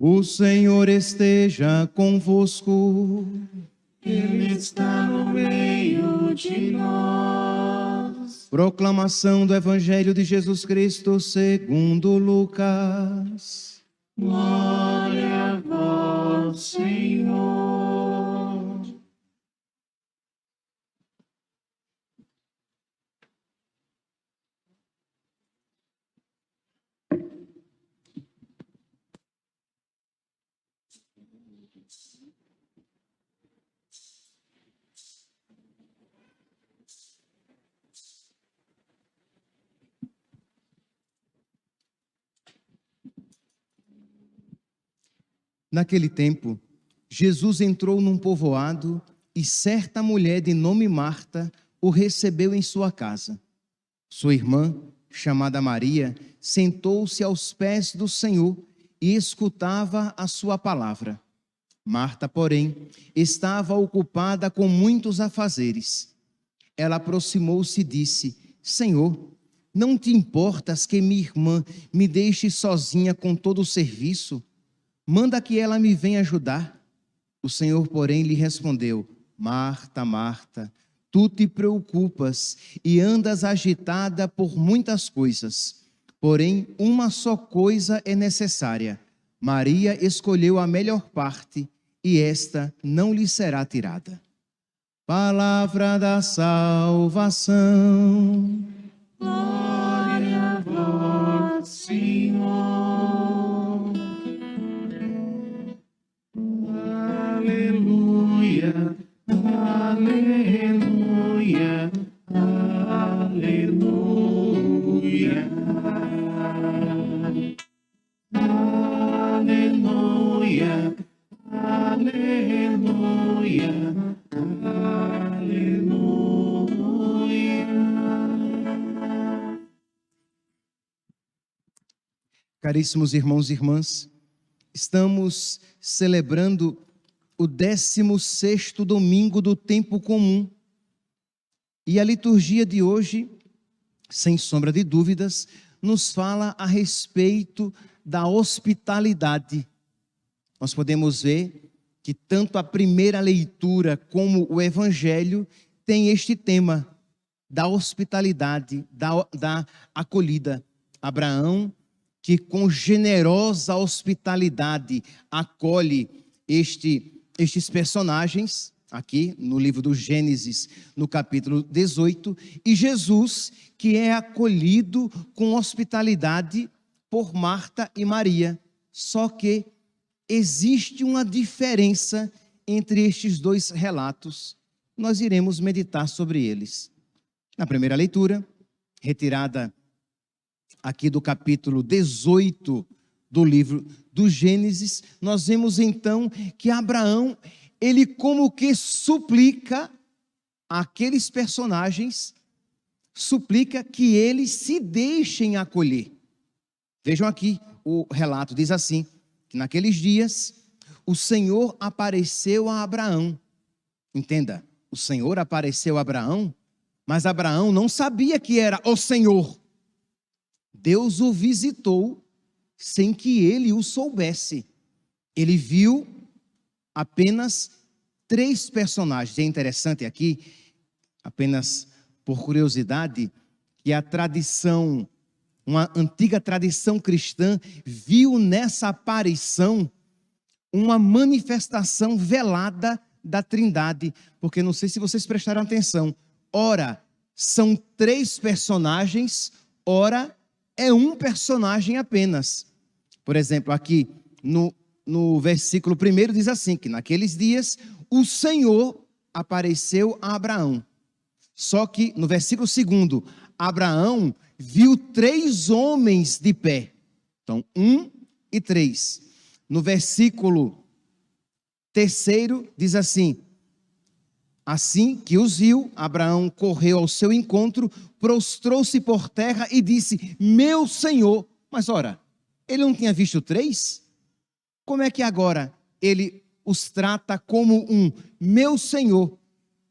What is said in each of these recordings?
O Senhor esteja convosco. Ele está no meio de nós. Proclamação do Evangelho de Jesus Cristo segundo Lucas. Glória a vós, Senhor. Naquele tempo, Jesus entrou num povoado e certa mulher de nome Marta o recebeu em sua casa. Sua irmã, chamada Maria, sentou-se aos pés do Senhor e escutava a sua palavra. Marta, porém, estava ocupada com muitos afazeres. Ela aproximou-se e disse: Senhor, não te importas que minha irmã me deixe sozinha com todo o serviço? Manda que ela me venha ajudar. O Senhor, porém, lhe respondeu: Marta, Marta, tu te preocupas e andas agitada por muitas coisas. Porém, uma só coisa é necessária. Maria escolheu a melhor parte e esta não lhe será tirada. Palavra da salvação. Glória a vós, Senhor. Aleluia, aleluia, aleluia. Aleluia, aleluia, aleluia. Caríssimos irmãos e irmãs, estamos celebrando o 16º domingo do tempo comum. E a liturgia de hoje, sem sombra de dúvidas, nos fala a respeito da hospitalidade. Nós podemos ver que tanto a primeira leitura como o Evangelho tem este tema da hospitalidade, da acolhida. Abraão, que com generosa hospitalidade acolhe estes personagens, aqui no livro do Gênesis, no capítulo 18, e Jesus, que é acolhido com hospitalidade por Marta e Maria. Só que existe uma diferença entre estes dois relatos. Nós iremos meditar sobre eles. Na primeira leitura, retirada aqui do capítulo 18 do livro do Gênesis, nós vemos então que Abraão, ele como que suplica àqueles personagens, suplica que eles se deixem acolher. Vejam aqui o relato, diz assim, que naqueles dias o Senhor apareceu a Abraão. Entenda, o Senhor apareceu a Abraão, mas Abraão não sabia que era o Senhor. Deus o visitou sem que ele o soubesse. Ele viu apenas 3 personagens. É interessante aqui, apenas por curiosidade, que a tradição, uma antiga tradição cristã, viu nessa aparição uma manifestação velada da Trindade, porque não sei se vocês prestaram atenção, ora são 3 personagens, ora é um personagem apenas. Por exemplo, aqui no versículo 1 diz assim, que naqueles dias o Senhor apareceu a Abraão. Só que no versículo 2, Abraão viu 3 homens de pé. Então, 1 e 3. No versículo 3 diz assim: assim que os viu, Abraão correu ao seu encontro, prostrou-se por terra e disse: meu Senhor. Mas ora, ele não tinha visto 3? Como é que agora ele os trata como um meu Senhor?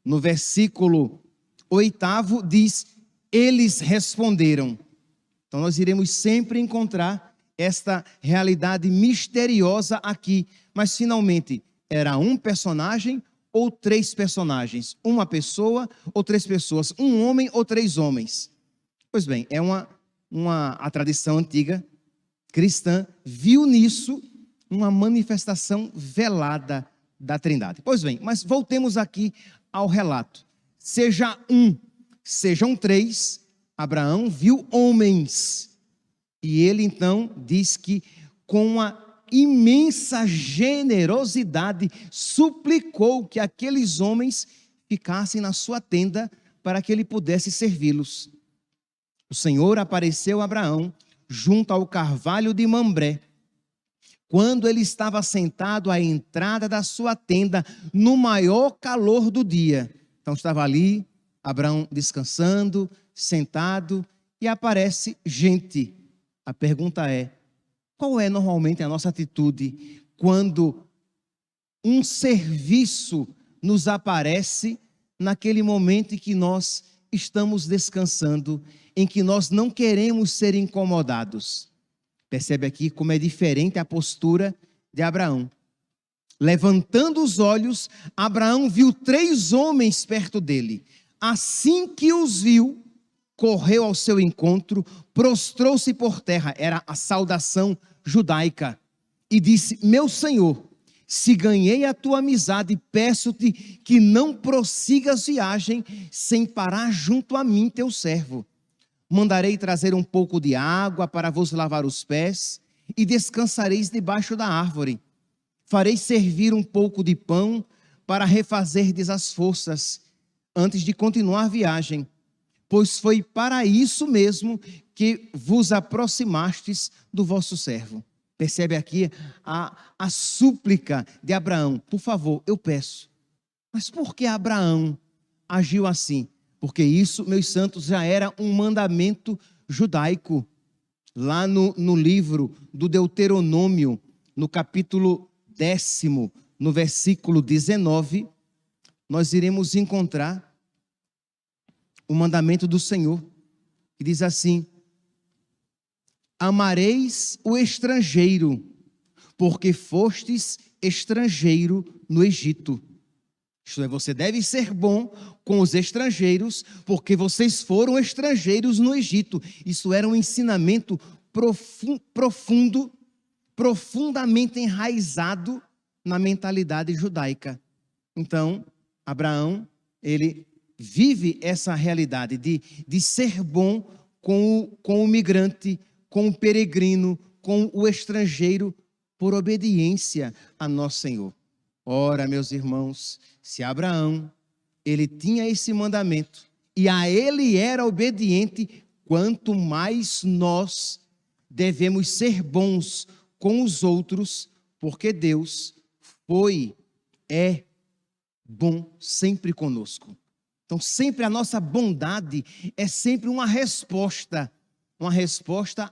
No versículo 8 diz: eles responderam. Então nós iremos sempre encontrar esta realidade misteriosa aqui. Mas finalmente, era um personagem ou três personagens? Uma pessoa ou três pessoas? Um homem ou três homens? Pois bem, a tradição antiga cristã viu nisso uma manifestação velada da Trindade. Pois bem, mas voltemos aqui ao relato. Seja um, sejam três, Abraão viu homens. E ele então diz que com uma imensa generosidade suplicou que aqueles homens ficassem na sua tenda para que ele pudesse servi-los. O Senhor apareceu a Abraão junto ao carvalho de Mambré, quando ele estava sentado à entrada da sua tenda, no maior calor do dia. Então estava ali, Abraão descansando, sentado, e aparece gente. A pergunta é, qual é normalmente a nossa atitude quando um serviço nos aparece naquele momento em que nós estamos descansando, em que nós não queremos ser incomodados? Percebe aqui como é diferente a postura de Abraão. Levantando os olhos, Abraão viu três homens perto dele. Assim que os viu, correu ao seu encontro, prostrou-se por terra, era a saudação judaica, e disse: meu Senhor, se ganhei a tua amizade, peço-te que não prossigas viagem sem parar junto a mim, teu servo. Mandarei trazer um pouco de água para vos lavar os pés, e descansareis debaixo da árvore. Farei servir um pouco de pão para refazerdes as forças, antes de continuar a viagem, pois foi para isso mesmo que vos aproximastes do vosso servo. Percebe aqui a súplica de Abraão: por favor, eu peço. Mas por que Abraão agiu assim? Porque isso, meus santos, já era um mandamento judaico. Lá no livro do Deuteronômio, no capítulo 10, no versículo 19, nós iremos encontrar o mandamento do Senhor, que diz assim: amareis o estrangeiro, porque fostes estrangeiro no Egito. Isto é, você deve ser bom com os estrangeiros, porque vocês foram estrangeiros no Egito. Isso era um ensinamento profundo, profundamente enraizado na mentalidade judaica. Então, Abraão, ele vive essa realidade de ser bom com o migrante, com o peregrino, com o estrangeiro, por obediência a nosso Senhor. Ora, meus irmãos, se Abraão, ele tinha esse mandamento, e a ele era obediente, quanto mais nós devemos ser bons com os outros, porque Deus é bom sempre conosco. Então, sempre a nossa bondade é sempre uma resposta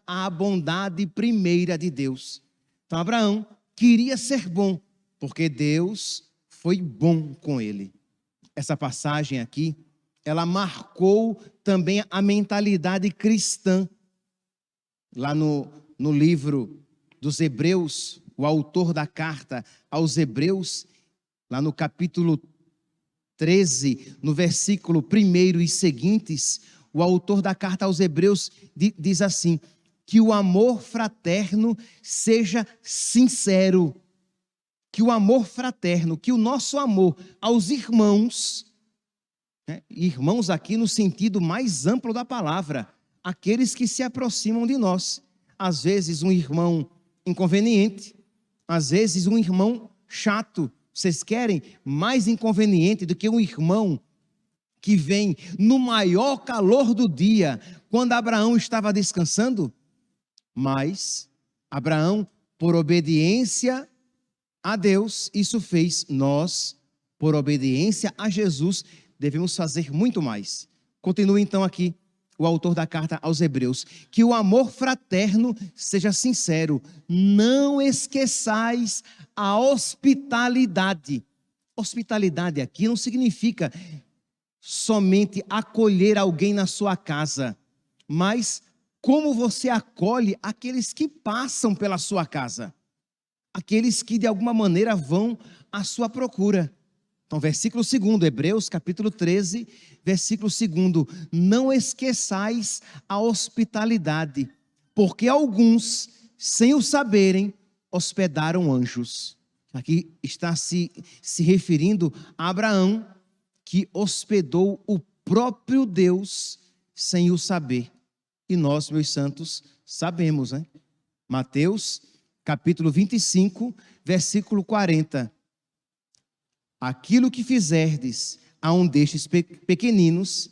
à bondade primeira de Deus. Então, Abraão queria ser bom, porque Deus foi bom com ele. Essa passagem aqui, ela marcou também a mentalidade cristã. Lá no livro dos Hebreus, o autor da carta aos Hebreus, lá no capítulo 13, no versículo 1 e seguintes, o autor da carta aos Hebreus diz assim: que o amor fraterno seja sincero. Que o amor fraterno, que o nosso amor aos irmãos, irmãos aqui no sentido mais amplo da palavra, aqueles que se aproximam de nós. Às vezes um irmão inconveniente, às vezes um irmão chato. Vocês querem mais inconveniente do que um irmão que vem no maior calor do dia, quando Abraão estava descansando? Mas Abraão, por obediência a Deus, isso fez. Nós, por obediência a Jesus, devemos fazer muito mais. Continua então aqui o autor da carta aos Hebreus: que o amor fraterno seja sincero, não esqueçais a hospitalidade. Hospitalidade aqui não significa somente acolher alguém na sua casa, mas como você acolhe aqueles que passam pela sua casa, aqueles que de alguma maneira vão à sua procura. Então, versículo 2, Hebreus capítulo 13, versículo 2: não esqueçais a hospitalidade, porque alguns, sem o saberem, hospedaram anjos. Aqui está se referindo a Abraão, que hospedou o próprio Deus sem o saber. E nós, meus santos, sabemos, né? Mateus capítulo 25, versículo 40. Aquilo que fizerdes a um destes pequeninos,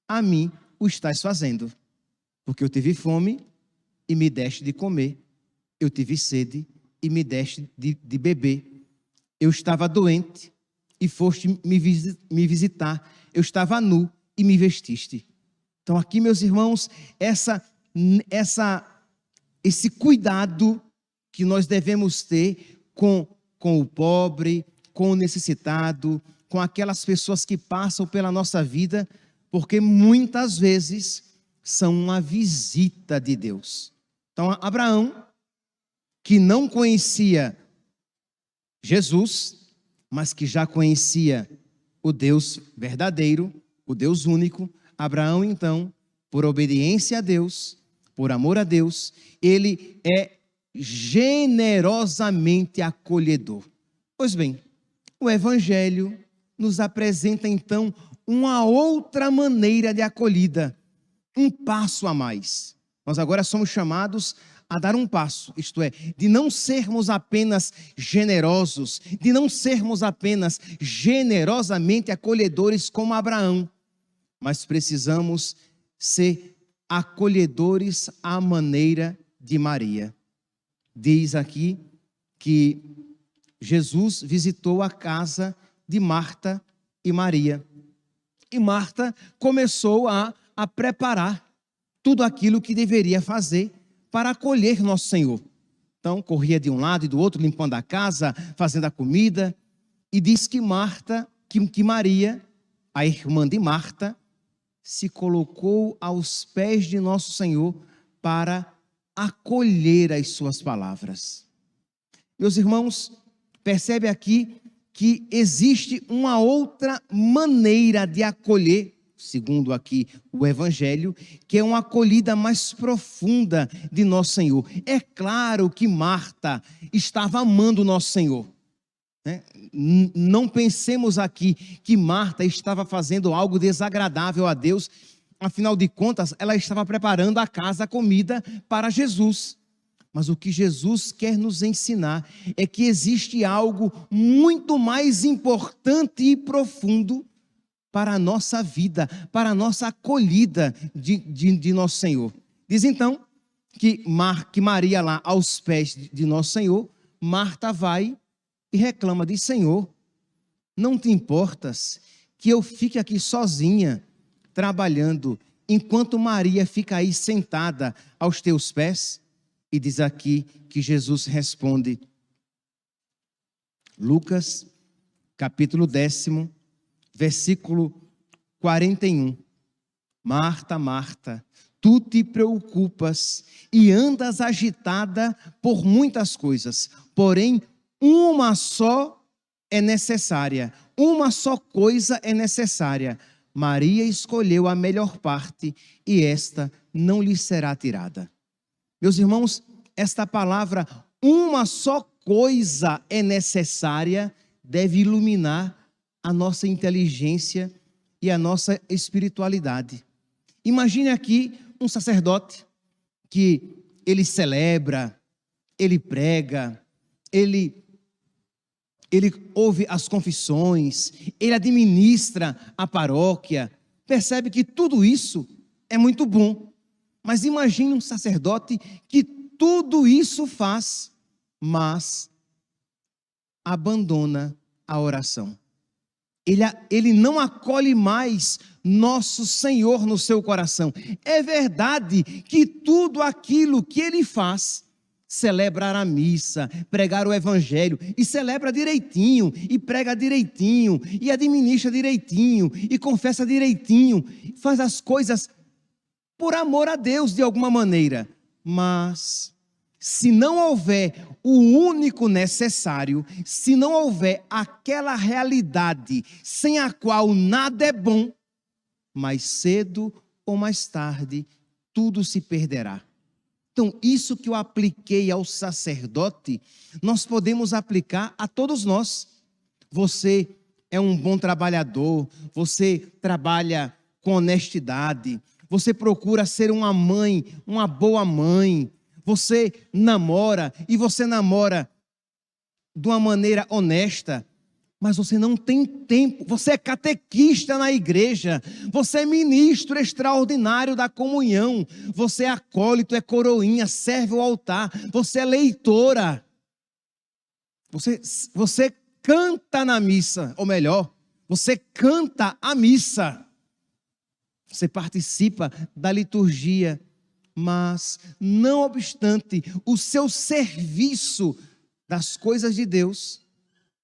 a mim o estás fazendo. Porque eu tive fome e me deste de comer. Eu tive sede e me deste de beber. Eu estava doente e foste me visitar. Eu estava nu e me vestiste. Então aqui, meus irmãos, esse cuidado que nós devemos ter com o pobre, com o necessitado, com aquelas pessoas que passam pela nossa vida, porque muitas vezes são uma visita de Deus. Então, Abraão, que não conhecia Jesus, mas que já conhecia o Deus verdadeiro, o Deus único, Abraão, então, por obediência a Deus, por amor a Deus, ele é generosamente acolhedor. Pois bem, o Evangelho nos apresenta, então, uma outra maneira de acolhida, um passo a mais. Nós agora somos chamados a dar um passo, isto é, de não sermos apenas generosos, de não sermos apenas generosamente acolhedores como Abraão, mas precisamos ser acolhedores à maneira de Maria. Diz aqui que Jesus visitou a casa de Marta e Maria. E Marta começou a preparar tudo aquilo que deveria fazer para acolher nosso Senhor. Então, corria de um lado e do outro, limpando a casa, fazendo a comida. E diz que Maria, a irmã de Marta, se colocou aos pés de nosso Senhor para acolher as suas palavras. Meus irmãos, percebe aqui que existe uma outra maneira de acolher, segundo aqui o Evangelho, que é uma acolhida mais profunda de nosso Senhor. É claro que Marta estava amando nosso Senhor, né? Não pensemos aqui que Marta estava fazendo algo desagradável a Deus. Afinal de contas, ela estava preparando a casa, a comida para Jesus. Mas o que Jesus quer nos ensinar é que existe algo muito mais importante e profundo para a nossa vida, para a nossa acolhida de nosso Senhor. Diz então que Maria lá aos pés de nosso Senhor, Marta vai e reclama, diz: Senhor, não te importas que eu fique aqui sozinha trabalhando, enquanto Maria fica aí sentada aos teus pés? E diz aqui que Jesus responde, Lucas, capítulo 10, versículo 41. Marta, Marta, tu te preocupas e andas agitada por muitas coisas, porém uma só é necessária, uma só coisa é necessária. Maria escolheu a melhor parte e esta não lhe será tirada. Meus irmãos, esta palavra, uma só coisa é necessária, deve iluminar a nossa inteligência e a nossa espiritualidade. Imagine aqui um sacerdote que ele celebra, ele prega, ele ouve as confissões, ele administra a paróquia, percebe que tudo isso é muito bom. Mas imagine um sacerdote que tudo isso faz, mas abandona a oração. Ele não acolhe mais nosso Senhor no seu coração. É verdade que tudo aquilo que ele faz, celebrar a missa, pregar o Evangelho, e celebra direitinho, e prega direitinho, e administra direitinho, e confessa direitinho, faz as coisas por amor a Deus de alguma maneira. Mas se não houver o único necessário, se não houver aquela realidade sem a qual nada é bom, mais cedo ou mais tarde tudo se perderá. Então, isso que eu apliquei ao sacerdote, nós podemos aplicar a todos nós. Você é um bom trabalhador, você trabalha com honestidade, você procura ser uma mãe, uma boa mãe, você namora e você namora de uma maneira honesta, mas você não tem tempo, você é catequista na igreja, você é ministro extraordinário da comunhão, você é acólito, é coroinha, serve o altar, você é leitora, você canta na missa, ou melhor, você canta a missa, você participa da liturgia, mas não obstante o seu serviço das coisas de Deus,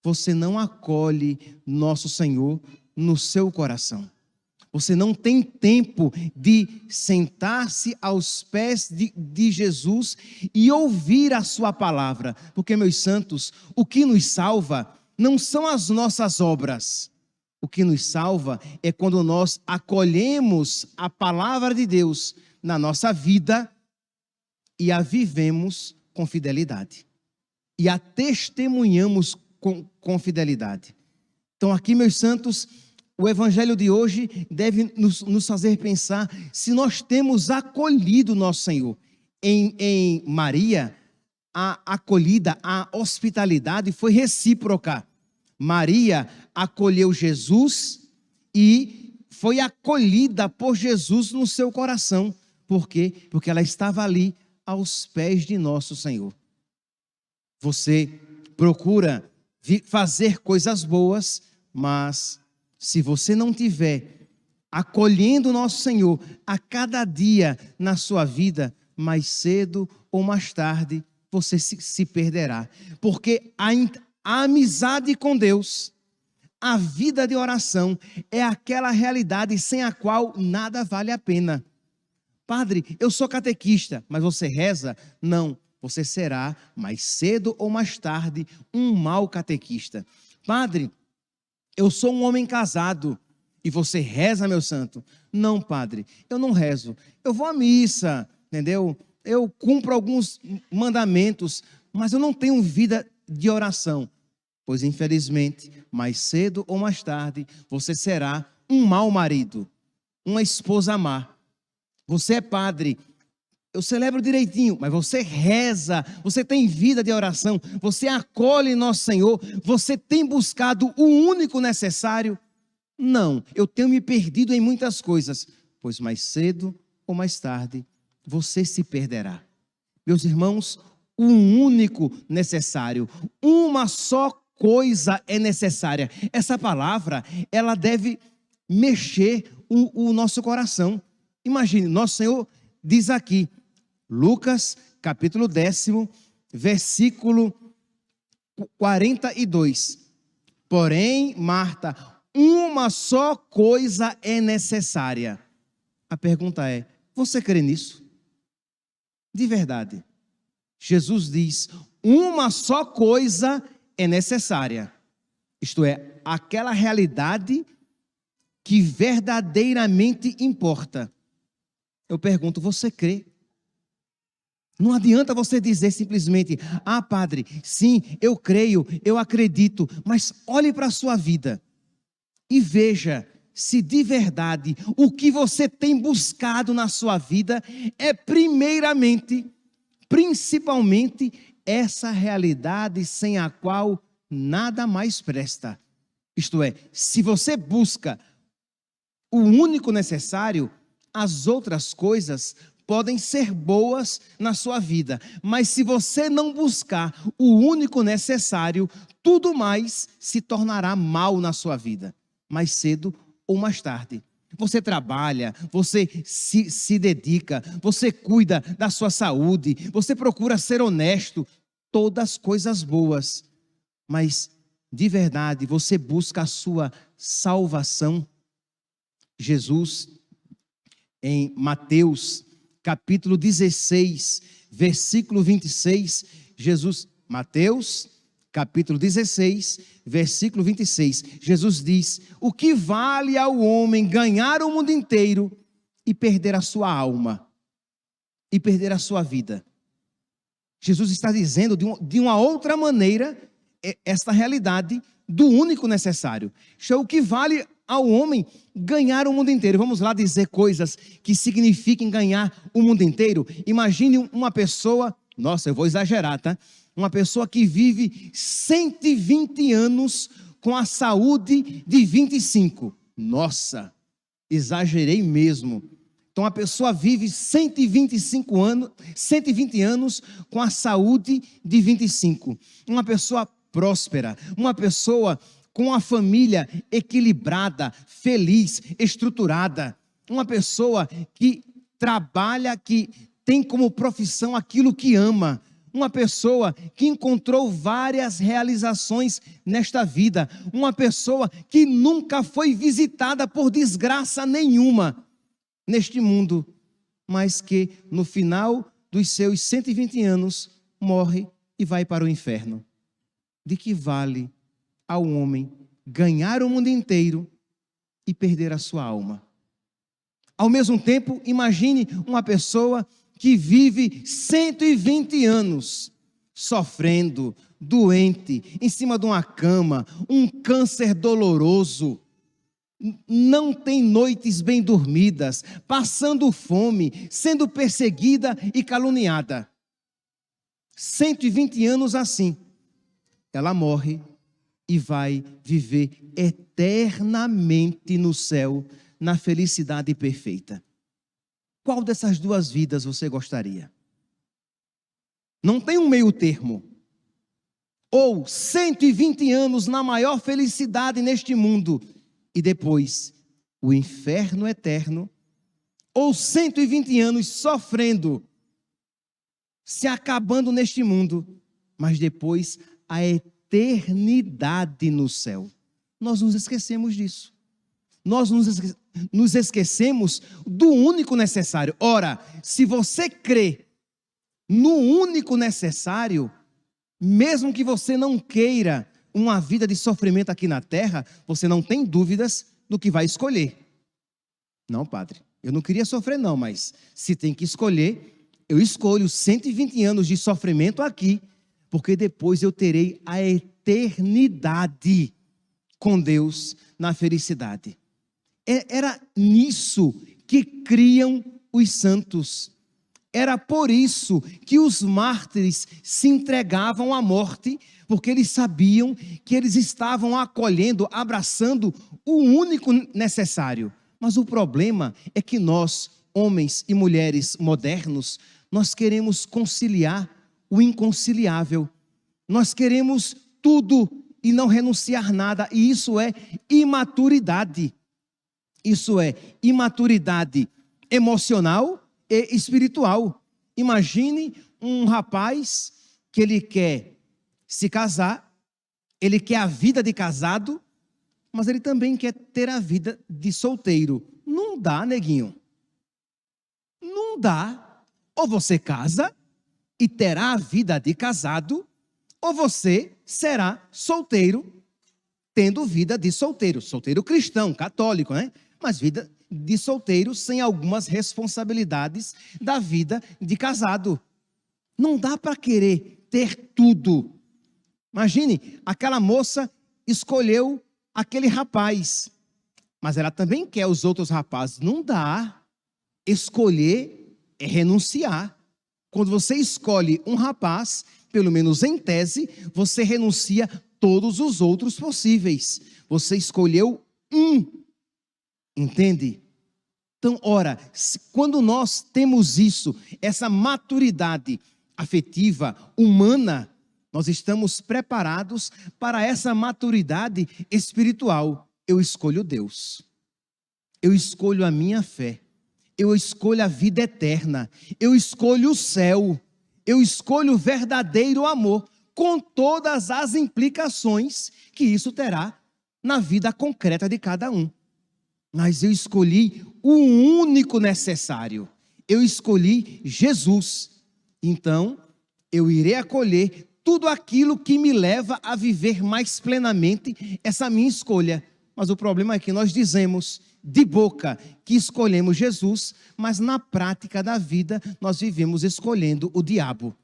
você não acolhe nosso Senhor no seu coração. Você não tem tempo de sentar-se aos pés de Jesus e ouvir a sua palavra. Porque, meus santos, o que nos salva não são as nossas obras. O que nos salva é quando nós acolhemos a palavra de Deus na nossa vida e a vivemos com fidelidade. E a testemunhamos com fidelidade. Então aqui, meus santos, o evangelho de hoje deve nos fazer pensar se nós temos acolhido nosso Senhor. Em Maria, a acolhida, a hospitalidade foi recíproca. Maria acolheu Jesus e foi acolhida por Jesus no seu coração. Por quê? Porque ela estava ali aos pés de nosso Senhor. Você procura fazer coisas boas, mas se você não tiver acolhendo nosso Senhor a cada dia na sua vida, mais cedo ou mais tarde você se perderá. Porque a amizade com Deus, a vida de oração é aquela realidade sem a qual nada vale a pena. Padre, eu sou catequista, mas você reza? Não. Você será, mais cedo ou mais tarde, um mau catequista. Padre, eu sou um homem casado e você reza, meu santo? Não, padre, eu não rezo. Eu vou à missa, entendeu? Eu cumpro alguns mandamentos, mas eu não tenho vida de oração. Pois, infelizmente, mais cedo ou mais tarde, você será um mau marido, uma esposa má. Você é padre, eu celebro direitinho, mas você reza, você tem vida de oração, você acolhe nosso Senhor, você tem buscado o único necessário? Não, eu tenho me perdido em muitas coisas, pois mais cedo ou mais tarde você se perderá. Meus irmãos, o único necessário, uma só coisa é necessária. Essa palavra, ela deve mexer o nosso coração. Imagine, nosso Senhor diz aqui, Lucas, capítulo 10, versículo 42. Porém, Marta, uma só coisa é necessária. A pergunta é, você crê nisso? De verdade. Jesus diz, uma só coisa é necessária. Isto é, aquela realidade que verdadeiramente importa. Eu pergunto, você crê? Não adianta você dizer simplesmente, ah, padre, sim, eu creio, eu acredito, mas olhe para a sua vida e veja se de verdade o que você tem buscado na sua vida é primeiramente, principalmente, essa realidade sem a qual nada mais presta. Isto é, se você busca o único necessário, as outras coisas podem ser boas na sua vida, mas se você não buscar o único necessário, tudo mais se tornará mal na sua vida, mais cedo ou mais tarde. Você trabalha, você se dedica, você cuida da sua saúde, você procura ser honesto, todas coisas boas, mas de verdade você busca a sua salvação. Jesus, Em Mateus, capítulo 16, versículo 26, Mateus, capítulo 16, versículo 26, Jesus diz: o que vale ao homem ganhar o mundo inteiro e perder a sua alma, e perder a sua vida? Jesus está dizendo de uma outra maneira esta realidade do único necessário. O que vale ao homem ganhar o mundo inteiro. Vamos lá dizer coisas que signifiquem ganhar o mundo inteiro. Imagine uma pessoa, nossa, eu vou exagerar, tá? Uma pessoa que vive 120 anos com a saúde de 25. Nossa, exagerei mesmo. Então a pessoa vive 120 anos com a saúde de 25. Uma pessoa próspera, uma pessoa com a família equilibrada, feliz, estruturada. Uma pessoa que trabalha, que tem como profissão aquilo que ama. Uma pessoa que encontrou várias realizações nesta vida. Uma pessoa que nunca foi visitada por desgraça nenhuma neste mundo, mas que no final dos seus 120 anos morre e vai para o inferno. De que vale ao homem ganhar o mundo inteiro e perder a sua alma? Ao mesmo tempo, imagine uma pessoa que vive 120 anos sofrendo, doente, em cima de uma cama, um câncer doloroso, não tem noites bem dormidas, passando fome, sendo perseguida e caluniada. 120 anos assim. Ela morre e vai viver eternamente no céu, na felicidade perfeita. Qual dessas duas vidas você gostaria? Não tem um meio termo. Ou 120 anos na maior felicidade neste mundo e depois o inferno eterno, ou 120 anos sofrendo, se acabando neste mundo, mas depois a eternidade no céu. Nós nos esquecemos disso. Nós nos esquecemos do único necessário. Ora, se você crê no único necessário, mesmo que você não queira uma vida de sofrimento aqui na terra, você não tem dúvidas do que vai escolher. Não, padre, eu não queria sofrer não, mas se tem que escolher, eu escolho 120 anos de sofrimento aqui, porque depois eu terei a eternidade com Deus na felicidade. Era nisso que criam os santos. Era por isso que os mártires se entregavam à morte, porque eles sabiam que eles estavam acolhendo, abraçando o único necessário. Mas o problema é que nós, homens e mulheres modernos, nós queremos conciliar o inconciliável. Nós queremos tudo e não renunciar nada, e isso é imaturidade. Isso é imaturidade emocional e espiritual. Imagine um rapaz que ele quer se casar, ele quer a vida de casado, mas ele também quer ter a vida de solteiro. Não dá, neguinho. Não dá. Ou você casa e terá a vida de casado, ou você será solteiro, tendo vida de solteiro. Solteiro cristão, católico, né? Mas vida de solteiro sem algumas responsabilidades da vida de casado. Não dá para querer ter tudo. Imagine, aquela moça escolheu aquele rapaz, mas ela também quer os outros rapazes. Não dá. Escolher é renunciar. Quando você escolhe um rapaz, pelo menos em tese, você renuncia todos os outros possíveis. Você escolheu um. Entende? Então, ora, quando nós temos isso, essa maturidade afetiva, humana, nós estamos preparados para essa maturidade espiritual. Eu escolho Deus. Eu escolho a minha fé. Eu escolho a vida eterna. Eu escolho o céu. Eu escolho o verdadeiro amor, com todas as implicações que isso terá na vida concreta de cada um. Mas eu escolhi o único necessário. Eu escolhi Jesus. Então, eu irei acolher tudo aquilo que me leva a viver mais plenamente essa minha escolha. Mas o problema é que nós dizemos de boca que escolhemos Jesus, mas na prática da vida nós vivemos escolhendo o diabo.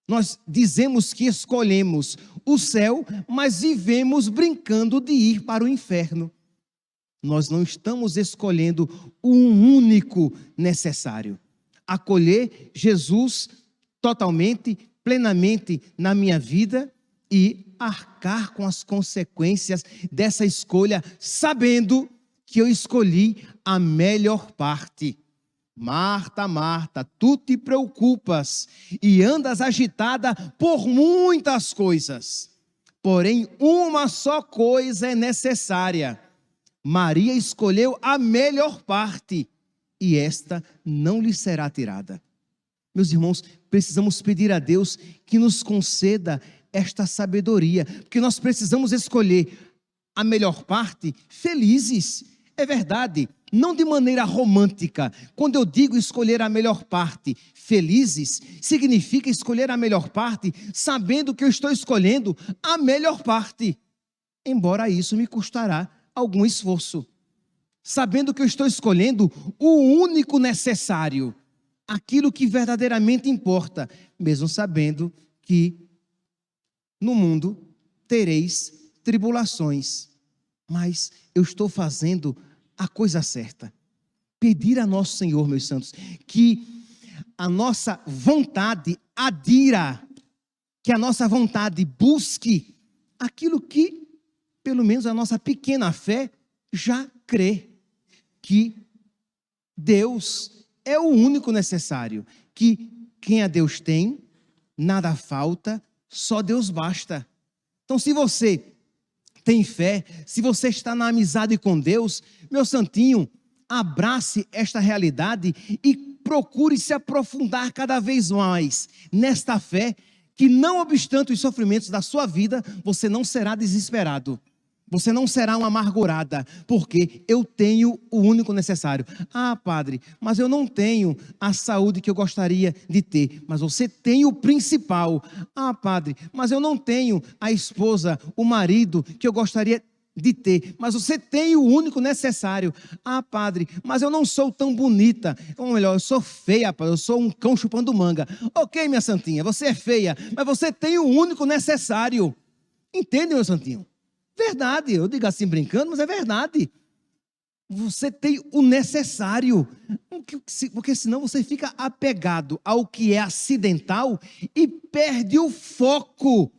Nós dizemos que escolhemos o céu, mas vivemos brincando de ir para o inferno. Nós não estamos escolhendo o único necessário. Acolher Jesus totalmente, plenamente na minha vida e arcar com as consequências dessa escolha, sabendo que eu escolhi a melhor parte. Marta, Marta, tu te preocupas e andas agitada por muitas coisas, porém uma só coisa é necessária. Maria escolheu a melhor parte e esta não lhe será tirada. Meus irmãos, precisamos pedir a Deus que nos conceda esta sabedoria, porque nós precisamos escolher a melhor parte felizes. É verdade, não de maneira romântica. Quando eu digo escolher a melhor parte felizes, significa escolher a melhor parte sabendo que eu estou escolhendo a melhor parte, embora isso me custará algum esforço. Sabendo que eu estou escolhendo o único necessário, aquilo que verdadeiramente importa, mesmo sabendo que no mundo tereis tribulações, mas eu estou fazendo a coisa certa. Pedir a nosso Senhor, meus santos, que a nossa vontade adira, que a nossa vontade busque aquilo que, pelo menos a nossa pequena fé, já crê, que Deus é o único necessário, que quem a Deus tem, nada falta, só Deus basta. Então, se você tem fé, se você está na amizade com Deus, meu santinho, abrace esta realidade e procure se aprofundar cada vez mais nesta fé, que não obstante os sofrimentos da sua vida, você não será desesperado. Você não será uma amargurada, porque eu tenho o único necessário. Ah, padre, mas eu não tenho a saúde que eu gostaria de ter. Mas você tem o principal. Ah, padre, mas eu não tenho a esposa, o marido que eu gostaria de ter. Mas você tem o único necessário. Ah, padre, mas eu não sou tão bonita. Ou melhor, eu sou feia, padre, eu sou um cão chupando manga. Ok, minha santinha, você é feia, mas você tem o único necessário. Entende, meu santinho? Verdade, eu digo assim brincando, mas é verdade. Você tem o necessário, porque senão você fica apegado ao que é acidental e perde o foco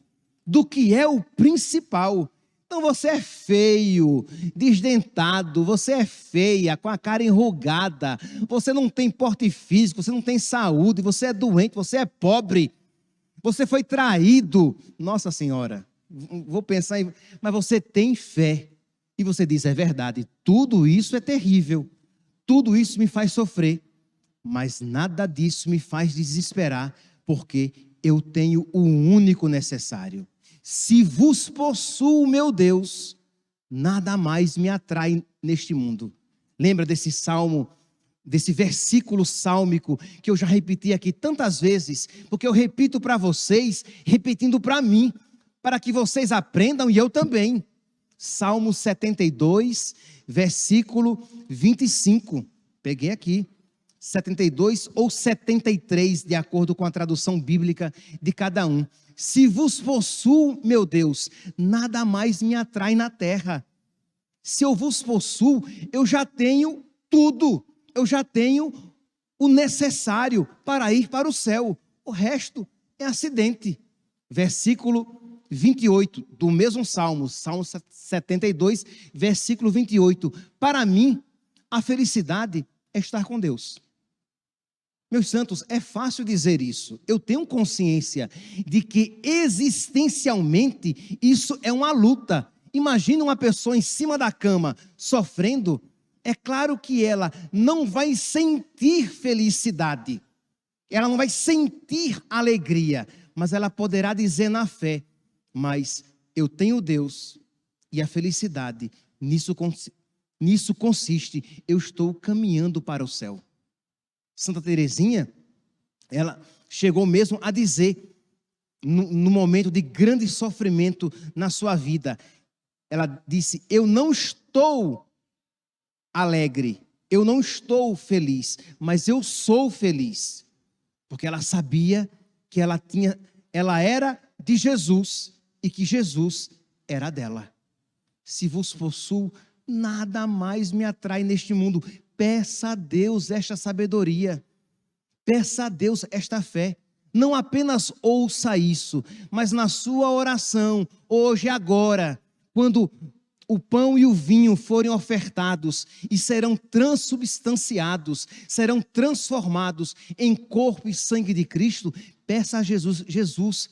do que é o principal. Então você é feio, desdentado, você é feia, com a cara enrugada, você não tem porte físico, você não tem saúde, você é doente, você é pobre, você foi traído. Nossa Senhora. Vou pensar em... Mas você tem fé. E você diz, é verdade, tudo isso é terrível. Tudo isso me faz sofrer. Mas nada disso me faz desesperar, porque eu tenho o único necessário. Se vos possuo, meu Deus, nada mais me atrai neste mundo. Lembra desse salmo, desse versículo sálmico, que eu já repeti aqui tantas vezes, porque eu repito para vocês, repetindo para mim, para que vocês aprendam e eu também. Salmo 72, versículo 25. Peguei aqui. 72 ou 73, de acordo com a tradução bíblica de cada um. Se vos possuo, meu Deus, nada mais me atrai na terra. Se eu vos possuo, eu já tenho tudo. Eu já tenho o necessário para ir para o céu. O resto é acidente. Versículo 28, do mesmo Salmo, Salmo 72, versículo 28. Para mim, a felicidade é estar com Deus. Meus santos, é fácil dizer isso. Eu tenho consciência de que existencialmente isso é uma luta. Imagina uma pessoa em cima da cama sofrendo. É claro que ela não vai sentir felicidade. Ela não vai sentir alegria, mas ela poderá dizer na fé, mas eu tenho Deus e a felicidade, nisso Nisso consiste, eu estou caminhando para o céu. Santa Teresinha, ela chegou mesmo a dizer, no momento de grande sofrimento na sua vida, ela disse: eu não estou alegre, eu não estou feliz, mas eu sou feliz, porque ela sabia que ela era de Jesus e que Jesus era dela. Se vos possuo, nada mais me atrai neste mundo. Peça a Deus esta sabedoria, peça a Deus esta fé. Não apenas ouça isso, mas na sua oração, hoje e agora, quando o pão e o vinho forem ofertados e serão transubstanciados, serão transformados em corpo e sangue de Cristo, peça a Jesus: Jesus,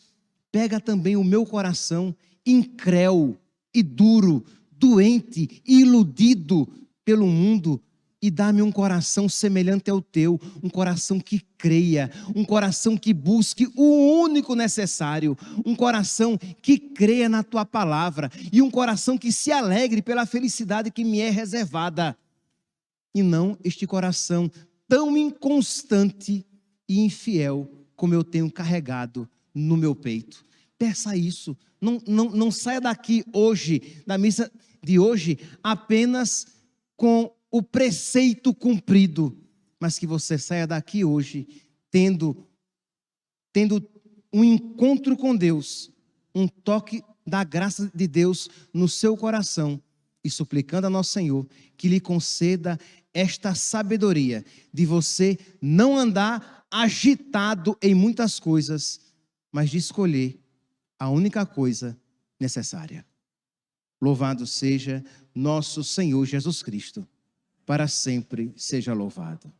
pega também o meu coração incrédulo e duro, doente e iludido pelo mundo, e dá-me um coração semelhante ao teu, um coração que creia, um coração que busque o único necessário, um coração que creia na tua palavra e um coração que se alegre pela felicidade que me é reservada, e não este coração tão inconstante e infiel como eu tenho carregado no meu peito. Peça isso, não saia daqui hoje, da missa de hoje, apenas com o preceito cumprido, mas que você saia daqui hoje tendo um encontro com Deus, um toque da graça de Deus no seu coração, e suplicando a nosso Senhor que lhe conceda esta sabedoria de você não andar agitado em muitas coisas, mas de escolher a única coisa necessária. Louvado seja nosso Senhor Jesus Cristo. Para sempre seja louvado.